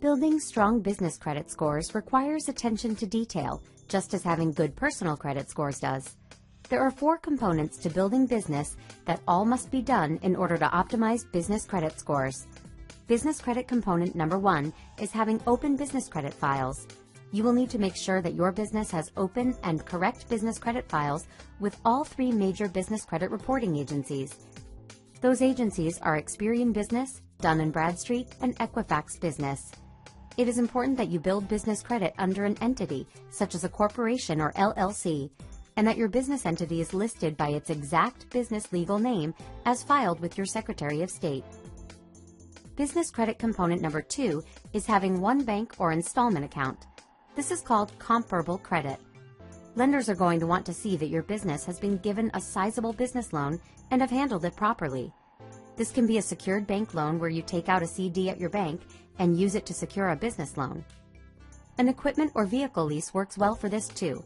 Building strong business credit scores requires attention to detail, just as having good personal credit scores does. There are 4 components to building business that all must be done in order to optimize business credit scores. Business credit component number 1 is having open business credit files. You will need to make sure that your business has open and correct business credit files with all 3 major business credit reporting agencies. Those agencies are Experian Business, Dun & Bradstreet, and Equifax Business. It is important that you build business credit under an entity, such as a corporation or LLC, and that your business entity is listed by its exact business legal name as filed with your Secretary of State. Business credit component number 2 is having one bank or installment account. This is called comparable credit. Lenders are going to want to see that your business has been given a sizable business loan and have handled it properly. This can be a secured bank loan where you take out a CD at your bank and use it to secure a business loan. An equipment or vehicle lease works well for this too.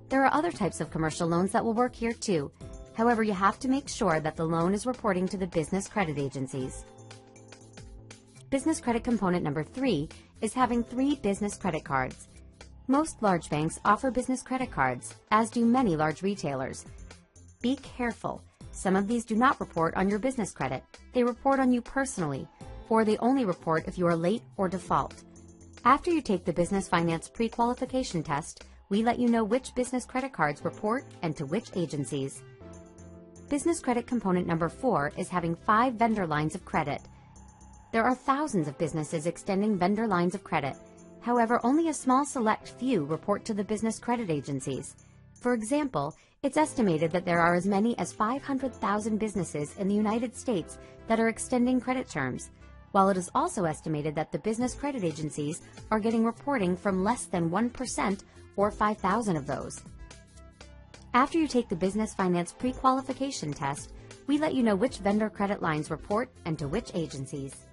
There are other types of commercial loans that will work here too. However, you have to make sure that the loan is reporting to the business credit agencies. Business credit component number 3 is having 3 business credit cards. Most large banks offer business credit cards, as do many large retailers. Be careful. Some of these do not report on your business credit. They report on you personally, or they only report if you are late or default. After you take the business finance pre-qualification test, we let you know which business credit cards report and to which agencies. Business credit component number 4 is having 5 vendor lines of credit. There are thousands of businesses extending vendor lines of credit. However, only a small select few report to the business credit agencies. For example, it's estimated that there are as many as 500,000 businesses in the United States that are extending credit terms, while it is also estimated that the business credit agencies are getting reporting from less than 1% or 5,000 of those. After you take the business finance pre-qualification test, we let you know which vendor credit lines report and to which agencies.